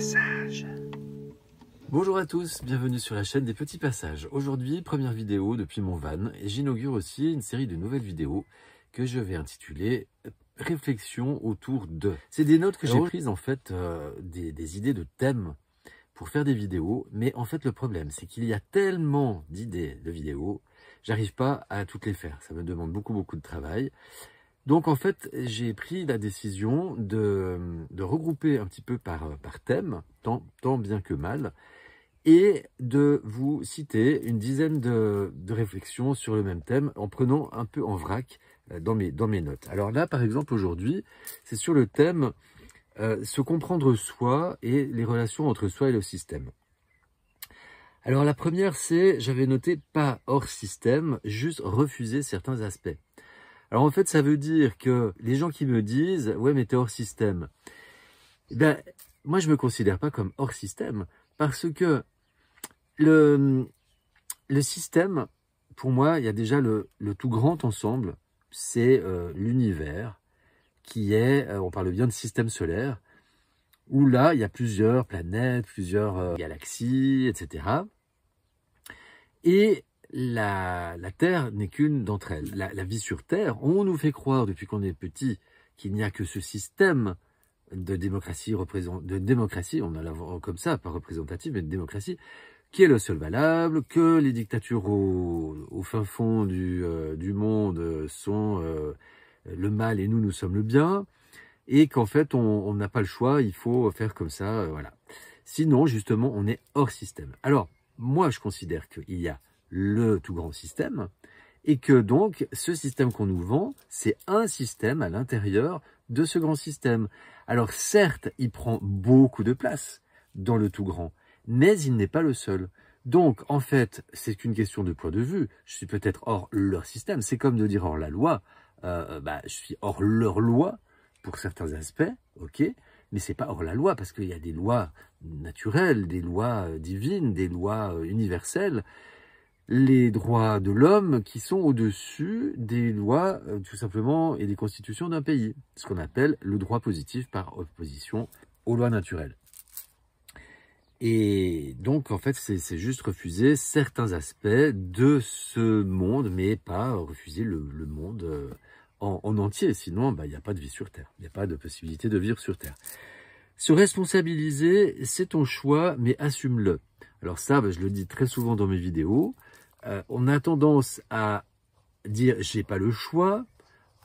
passages. Bonjour à tous, bienvenue sur la chaîne des petits passages. Aujourd'hui, première vidéo depuis mon van et j'inaugure aussi une série de nouvelles vidéos que je vais intituler Réflexions autour de. C'est des notes que j'ai prises en fait, des idées de thèmes pour faire des vidéos, mais en fait le problème c'est qu'il y a tellement d'idées de vidéos, j'arrive pas à toutes les faire, ça me demande beaucoup de travail. Donc en fait, j'ai pris la décision de regrouper un petit peu par thème, tant bien que mal, et de vous citer une dizaine de réflexions sur le même thème, en prenant un peu en vrac dans mes notes. Alors là, par exemple, aujourd'hui, c'est sur le thème se comprendre soi et les relations entre soi et le système. Alors la première, c'est, j'avais noté pas hors système, juste refuser certains aspects. Alors en fait, ça veut dire que les gens qui me disent « ouais, mais t'es hors système », ben, moi je me considère pas comme hors système, parce que le système, pour moi, il y a déjà le tout grand ensemble, c'est l'univers, qui est, on parle bien de système solaire, où là, il y a plusieurs planètes, plusieurs galaxies, etc. Et la Terre n'est qu'une d'entre elles. La vie sur Terre, on nous fait croire depuis qu'on est petit qu'il n'y a que ce système de démocratie, on a la comme ça, pas représentative, mais de démocratie, qui est le seul valable, que les dictatures au fin fond du monde sont le mal et nous sommes le bien, et qu'en fait on n'a pas le choix, il faut faire comme ça, voilà. Sinon, justement, on est hors système. Alors, moi je considère qu'il y a le tout grand système, et que donc ce système qu'on nous vend, c'est un système à l'intérieur de ce grand système. Alors certes, il prend beaucoup de place dans le tout grand, mais il n'est pas le seul. Donc en fait, c'est qu'une question de point de vue. Je suis peut-être hors leur système, c'est comme de dire hors la loi. Je suis hors leur loi pour certains aspects, ok, mais c'est pas hors la loi, parce qu'il y a des lois naturelles, des lois divines, des lois universelles, les droits de l'homme qui sont au-dessus des lois, tout simplement, et des constitutions d'un pays. Ce qu'on appelle le droit positif par opposition aux lois naturelles. Et donc, en fait, c'est juste refuser certains aspects de ce monde, mais pas refuser le monde en entier. Sinon, il n'y a pas de vie sur Terre. Il n'y a pas de possibilité de vivre sur Terre. Se responsabiliser, c'est ton choix, mais assume-le. Alors ça, je le dis très souvent dans mes vidéos. On a tendance à dire « j'ai pas le choix »,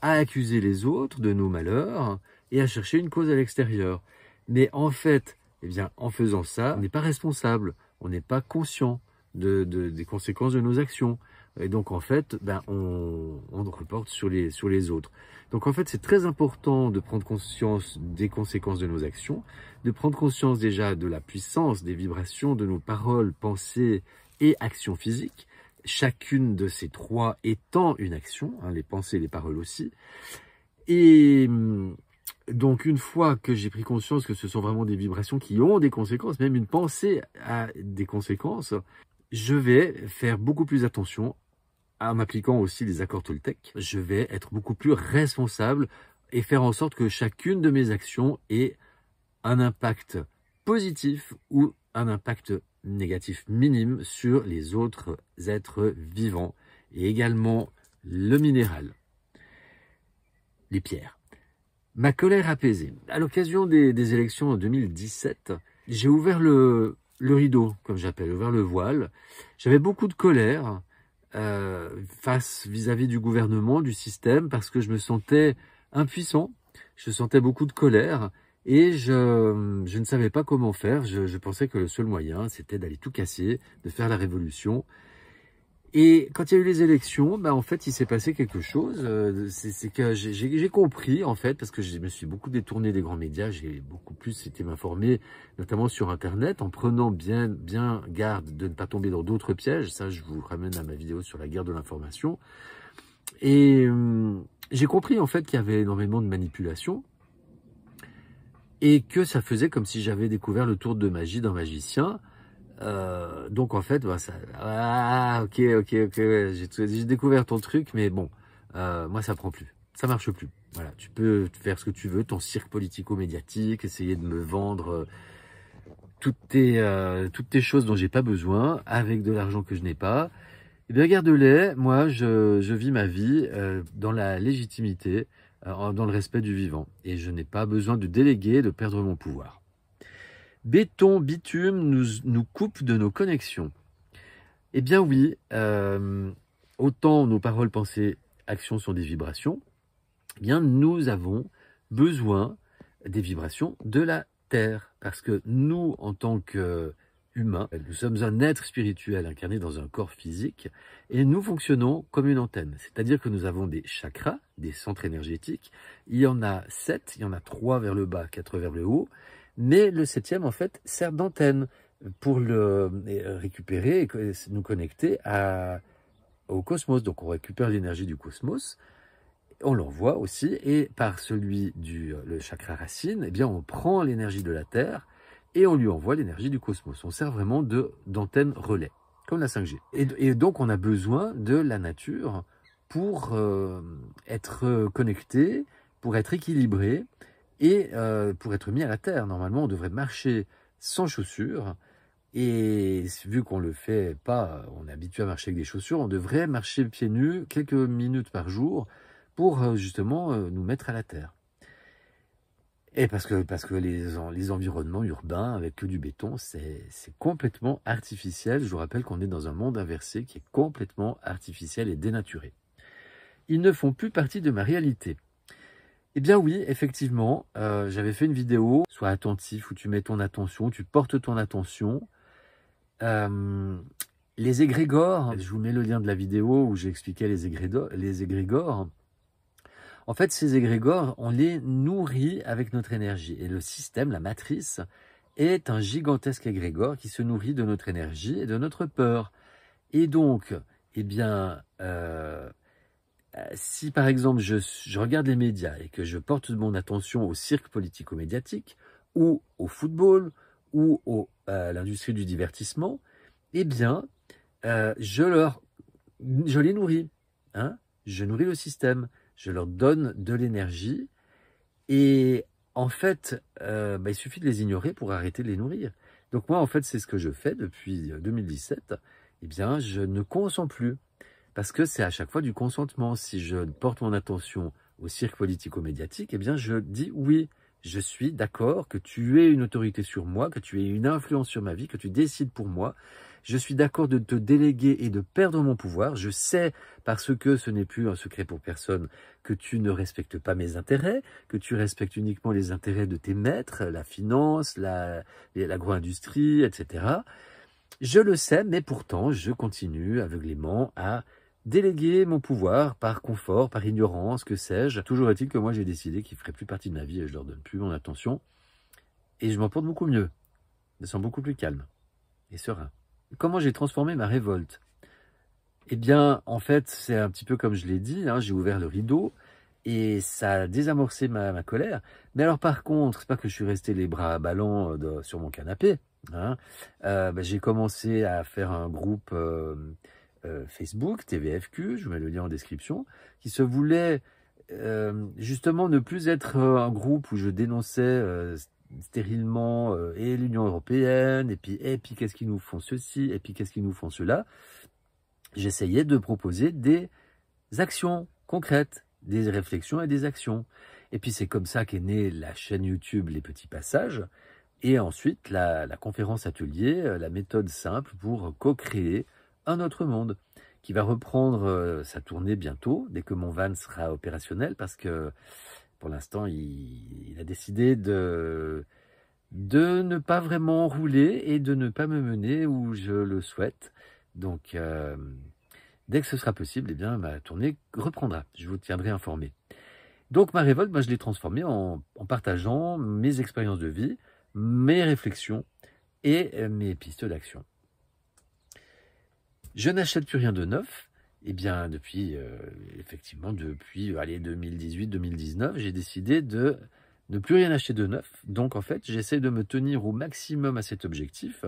à accuser les autres de nos malheurs et à chercher une cause à l'extérieur. Mais en fait, eh bien, en faisant ça, on n'est pas responsable, on n'est pas conscient des conséquences de nos actions. Et donc, en fait, on reporte sur les autres. Donc, en fait, c'est très important de prendre conscience des conséquences de nos actions, de prendre conscience déjà de la puissance des vibrations de nos paroles, pensées et actions physiques, chacune de ces trois étant une action, les pensées et les paroles aussi. Et donc, une fois que j'ai pris conscience que ce sont vraiment des vibrations qui ont des conséquences, même une pensée a des conséquences, je vais faire beaucoup plus attention en m'appliquant aussi les accords Toltec. Je vais être beaucoup plus responsable et faire en sorte que chacune de mes actions ait un impact positif ou un impact négatif minime sur les autres êtres vivants et également le minéral, les pierres. Ma colère apaisée. À l'occasion des élections en 2017, j'ai ouvert le rideau, comme j'appelle, ouvert le voile. J'avais beaucoup de colère face vis-à-vis du gouvernement, du système, parce que je me sentais impuissant, je sentais beaucoup de colère et je ne savais pas comment faire. Je pensais que le seul moyen, c'était d'aller tout casser, de faire la révolution. Et quand il y a eu les élections, en fait, il s'est passé quelque chose. C'est que j'ai compris, en fait, parce que je me suis beaucoup détourné des grands médias, j'ai beaucoup plus été m'informer, notamment sur Internet, en prenant bien garde de ne pas tomber dans d'autres pièges. Ça, je vous ramène à ma vidéo sur la guerre de l'information. Et j'ai compris, en fait, qu'il y avait énormément de manipulation et que ça faisait comme si j'avais découvert le tour de magie d'un magicien. Donc en fait, ok, j'ai découvert ton truc, mais bon, moi ça prend plus, ça marche plus. Voilà, tu peux faire ce que tu veux, ton cirque politico-médiatique, essayer de me vendre toutes tes choses dont j'ai pas besoin, avec de l'argent que je n'ai pas, eh bien garde-les. Moi, je vis ma vie dans la légitimité, dans le respect du vivant. Et je n'ai pas besoin de déléguer, de perdre mon pouvoir. Béton, bitume nous coupe de nos connexions. Eh bien oui, autant nos paroles, pensées, actions sont des vibrations, eh bien nous avons besoin des vibrations de la Terre. Parce que nous, en tant qu'humains, nous sommes un être spirituel incarné dans un corps physique et nous fonctionnons comme une antenne. C'est-à-dire que nous avons des chakras, des centres énergétiques. Il y en a 7, il y en a 3 vers le bas, 4 vers le haut. Mais le 7e, en fait, sert d'antenne pour le récupérer et nous connecter au cosmos. Donc, on récupère l'énergie du cosmos, on l'envoie aussi, et par celui le chakra racine, eh bien, on prend l'énergie de la Terre et on lui envoie l'énergie du cosmos. On sert vraiment d'antenne relais, comme la 5G. Et donc, on a besoin de la nature pour être connecté, pour être équilibré, et pour être mis à la terre. Normalement, on devrait marcher sans chaussures. Et vu qu'on le fait pas, on est habitué à marcher avec des chaussures, on devrait marcher pieds nus quelques minutes par jour pour justement nous mettre à la terre. Et parce que les environnements urbains avec que du béton, c'est complètement artificiel. Je vous rappelle qu'on est dans un monde inversé qui est complètement artificiel et dénaturé. Ils ne font plus partie de ma réalité. Eh bien oui, effectivement, j'avais fait une vidéo, sois attentif, où tu mets ton attention, tu portes ton attention. Les égrégores, je vous mets le lien de la vidéo où j'expliquais les égrégores. En fait, ces égrégores, on les nourrit avec notre énergie. Et le système, la matrice, est un gigantesque égrégore qui se nourrit de notre énergie et de notre peur. Et donc, eh bien... si par exemple je regarde les médias et que je porte mon attention au cirque politico-médiatique ou au football ou à l'industrie du divertissement, eh bien je les nourris, hein, je nourris le système, je leur donne de l'énergie et en fait il suffit de les ignorer pour arrêter de les nourrir. Donc moi en fait c'est ce que je fais depuis 2017, eh bien je ne consens plus. Parce que c'est à chaque fois du consentement. Si je porte mon attention au cirque politico-médiatique, eh bien je dis oui, je suis d'accord que tu aies une autorité sur moi, que tu aies une influence sur ma vie, que tu décides pour moi. Je suis d'accord de te déléguer et de perdre mon pouvoir. Je sais, parce que ce n'est plus un secret pour personne, que tu ne respectes pas mes intérêts, que tu respectes uniquement les intérêts de tes maîtres, la finance, l'agro-industrie, etc. Je le sais, mais pourtant, je continue aveuglément à déléguer mon pouvoir par confort, par ignorance, que sais-je. Toujours est-il que moi j'ai décidé qu'ils ne feraient plus partie de ma vie et je leur donne plus mon attention. Et je m'en porte beaucoup mieux. Je me sens beaucoup plus calme et serein. Comment j'ai transformé ma révolte? Eh bien, en fait, c'est un petit peu comme je l'ai dit, hein, j'ai ouvert le rideau et ça a désamorcé ma colère. Mais alors par contre, c'est pas que je suis resté les bras ballants sur mon canapé. Hein. J'ai commencé à faire un groupe... Facebook, TVFQ, je vous mets le lien en description, qui se voulait justement ne plus être un groupe où je dénonçais stérilement et l'Union européenne, et puis qu'est-ce qu'ils nous font ceci, et puis qu'est-ce qu'ils nous font cela. J'essayais de proposer des actions concrètes, des réflexions et des actions. Et puis c'est comme ça qu'est née la chaîne YouTube Les Petits Passages, et ensuite la conférence atelier, la méthode simple pour co-créer un autre monde, qui va reprendre sa tournée bientôt, dès que mon van sera opérationnel, parce que pour l'instant, il a décidé de ne pas vraiment rouler et de ne pas me mener où je le souhaite. Donc, dès que ce sera possible, eh bien, ma tournée reprendra. Je vous tiendrai informé. Donc, ma révolte, je l'ai transformée en partageant mes expériences de vie, mes réflexions et mes pistes d'action. Je n'achète plus rien de neuf. Eh bien, effectivement, depuis 2018-2019, j'ai décidé de ne plus rien acheter de neuf. Donc, en fait, j'essaie de me tenir au maximum à cet objectif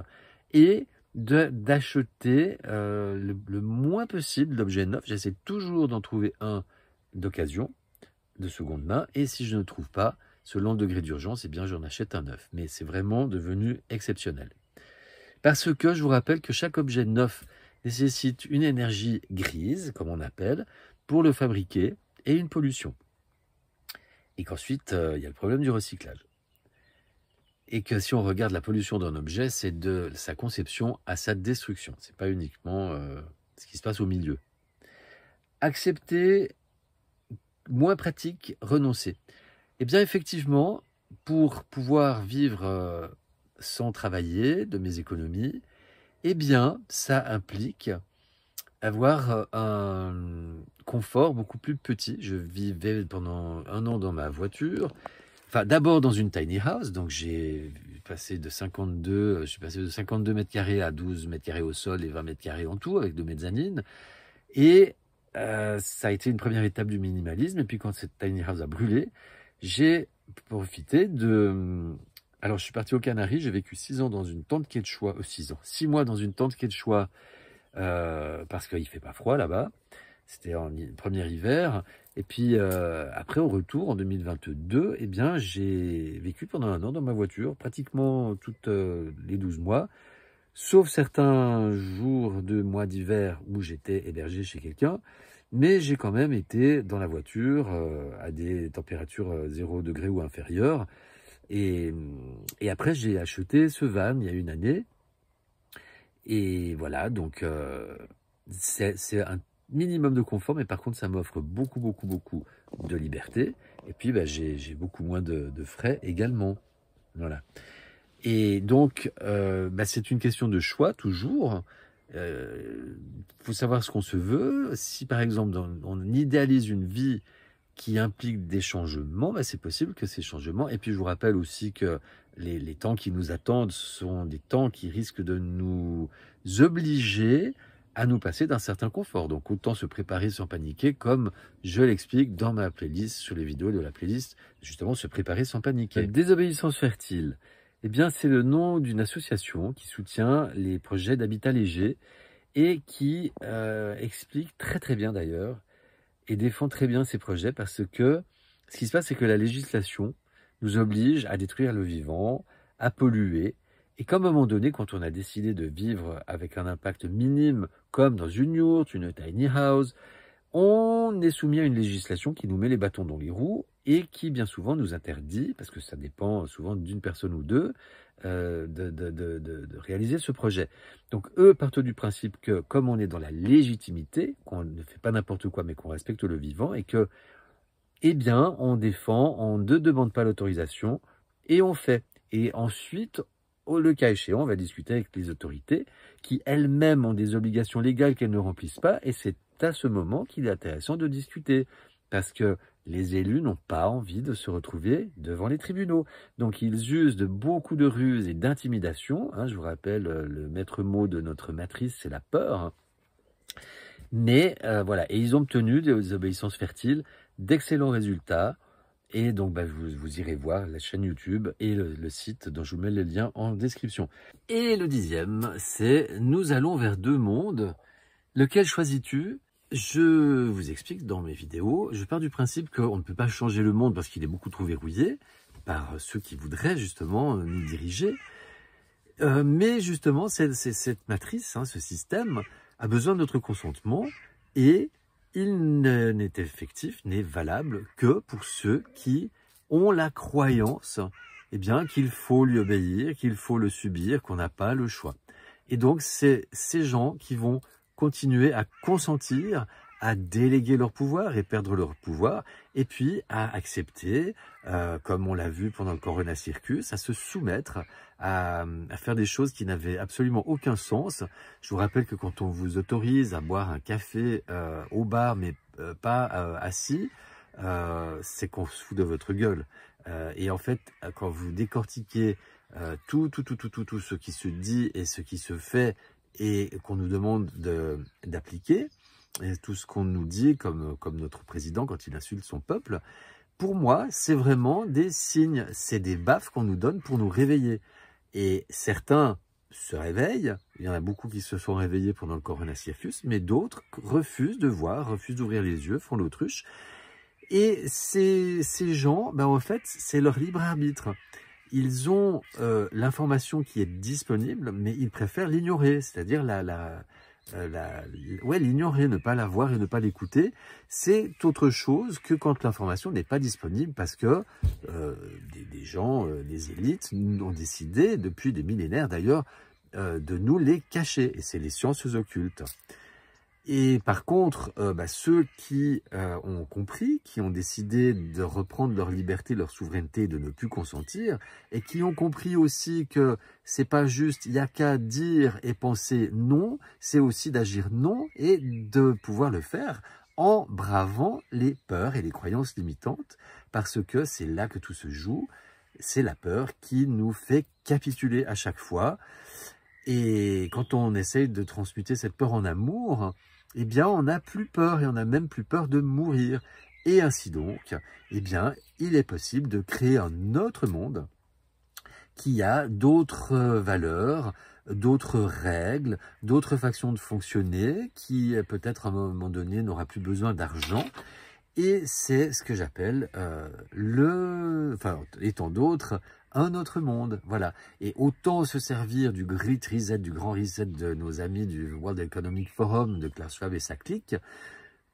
et d'acheter le moins possible d'objets neufs. J'essaie toujours d'en trouver un d'occasion, de seconde main. Et si je ne trouve pas, selon le degré d'urgence, eh bien, j'en achète un neuf. Mais c'est vraiment devenu exceptionnel. Parce que je vous rappelle que chaque objet neuf nécessite une énergie grise, comme on appelle, pour le fabriquer, et une pollution. Et qu'ensuite, il y a le problème du recyclage. Et que si on regarde la pollution d'un objet, c'est de sa conception à sa destruction. Ce n'est pas uniquement ce qui se passe au milieu. Accepter, moins pratique, renoncer. Eh bien, effectivement, pour pouvoir vivre sans travailler de mes économies, eh bien, ça implique avoir un confort beaucoup plus petit. Je vivais pendant 1 an dans ma voiture, enfin d'abord dans une tiny house, donc je suis passé de 52 mètres carrés à 12 mètres carrés au sol et 20 mètres carrés en tout, avec 2 mezzanines. Et ça a été une première étape du minimalisme. Et puis quand cette tiny house a brûlé, j'ai profité de... Alors je suis parti aux Canaries, j'ai vécu 6 ans dans une tente quechua, 6 mois dans une tente quechua, parce qu'il ne fait pas froid là-bas. C'était en premier hiver. Et puis après, au retour, en 2022, eh bien, j'ai vécu pendant 1 an dans ma voiture, pratiquement toutes les 12 mois, sauf certains jours de mois d'hiver où j'étais hébergé chez quelqu'un. Mais j'ai quand même été dans la voiture à des températures 0 degré ou inférieures. Et après, j'ai acheté ce van il y a 1 année. Et voilà, donc c'est un minimum de confort, mais par contre, ça m'offre beaucoup de liberté. Et puis, bah, j'ai beaucoup moins de frais également. Voilà. Et donc, bah, c'est une question de choix, toujours. Faut savoir ce qu'on se veut. Si, par exemple, on idéalise une vie qui implique des changements, bah, c'est possible que ces changements... Et puis, je vous rappelle aussi que les temps qui nous attendent sont des temps qui risquent de nous obliger à nous passer d'un certain confort. Donc, autant se préparer sans paniquer, comme je l'explique dans ma playlist, sur les vidéos de la playlist, justement, se préparer sans paniquer. Désobéissance fertile, eh bien, c'est le nom d'une association qui soutient les projets d'habitat léger et qui explique très bien d'ailleurs et défend très bien ces projets, parce que ce qui se passe, c'est que la législation nous oblige à détruire le vivant, à polluer. Et comme à un moment donné, quand on a décidé de vivre avec un impact minime, comme dans une yourte, une tiny house, on est soumis à une législation qui nous met les bâtons dans les roues et qui bien souvent nous interdit, parce que ça dépend souvent d'une personne ou deux, de réaliser ce projet. Donc eux partent du principe que comme on est dans la légitimité, qu'on ne fait pas n'importe quoi mais qu'on respecte le vivant, et que, eh bien, on défend, on ne demande pas l'autorisation et on fait. Et ensuite, le cas échéant, on va discuter avec les autorités qui elles-mêmes ont des obligations légales qu'elles ne remplissent pas, et c'est à ce moment qu'il est intéressant de discuter, parce que les élus n'ont pas envie de se retrouver devant les tribunaux. Donc ils usent de beaucoup de ruses et d'intimidation. Je vous rappelle, le maître mot de notre matrice, c'est la peur. Mais voilà, et ils ont obtenu des obéissances fertiles, d'excellents résultats. Et donc, bah, vous irez voir la chaîne YouTube et le site dont je vous mets le lien en description. Et le 10e, c'est « Nous allons vers 2 mondes ». Lequel choisis-tu? Je vous explique dans mes vidéos. Je pars du principe qu'on ne peut pas changer le monde parce qu'il est beaucoup trop verrouillé par ceux qui voudraient justement nous diriger. Mais justement, cette matrice, ce système, a besoin de notre consentement, et il n'est effectif, n'est valable que pour ceux qui ont la croyance, eh bien, qu'il faut lui obéir, qu'il faut le subir, qu'on n'a pas le choix. Et donc, c'est ces gens qui vont continuer à consentir, à déléguer leur pouvoir et perdre leur pouvoir, et puis à accepter, comme on l'a vu pendant le Corona Circus, à se soumettre, à faire des choses qui n'avaient absolument aucun sens. Je vous rappelle que quand on vous autorise à boire un café au bar, mais pas assis, c'est qu'on se fout de votre gueule. Et en fait, quand vous décortiquez tout ce qui se dit et ce qui se fait, et qu'on nous demande d'appliquer, et tout ce qu'on nous dit, comme notre président quand il insulte son peuple, pour moi, c'est vraiment des signes, c'est des baffes qu'on nous donne pour nous réveiller. Et certains se réveillent, il y en a beaucoup qui se sont réveillés pendant le Corona Circus, mais d'autres refusent de voir, refusent d'ouvrir les yeux, font l'autruche. Et ces gens, ben, en fait, c'est leur libre arbitre. Ils ont l'information qui est disponible, mais ils préfèrent l'ignorer, c'est-à-dire l'ignorer, ne pas la voir et ne pas l'écouter. C'est autre chose que quand l'information n'est pas disponible, parce que des gens, des élites, ont décidé, depuis des millénaires d'ailleurs, de nous les cacher, et c'est les sciences occultes. Et par contre, ceux qui ont compris, qui ont décidé de reprendre leur liberté, leur souveraineté, de ne plus consentir, et qui ont compris aussi que c'est pas juste, il n'y a qu'à dire et penser non, c'est aussi d'agir non et de pouvoir le faire en bravant les peurs et les croyances limitantes, parce que c'est là que tout se joue, c'est la peur qui nous fait capituler à chaque fois. Et quand on essaye de transmuter cette peur en amour, eh bien, on n'a plus peur et on n'a même plus peur de mourir. Et ainsi donc, eh bien, il est possible de créer un autre monde qui a d'autres valeurs, d'autres règles, d'autres façons de fonctionner, qui peut-être à un moment donné n'aura plus besoin d'argent. Et c'est ce que j'appelle et tant d'autres, un autre monde, voilà. Et autant se servir du Great Reset, du grand reset de nos amis du World Economic Forum, de Klaus Schwab et sa clique,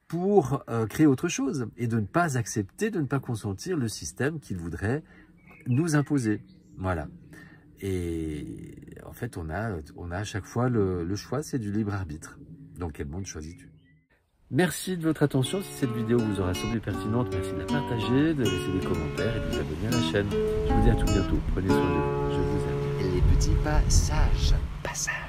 pour créer autre chose, et de ne pas accepter, de ne pas consentir le système qu'ils voudraient nous imposer, voilà. Et en fait, on a à chaque fois le choix, c'est du libre arbitre. Dans quel monde choisis-tu ? Merci de votre attention. Si cette vidéo vous aura semblé pertinente, merci de la partager, de laisser des commentaires et de vous abonner à la chaîne. Je vous dis à tout bientôt. Prenez soin de vous. Je vous aime. Les petits pas sages. Passage.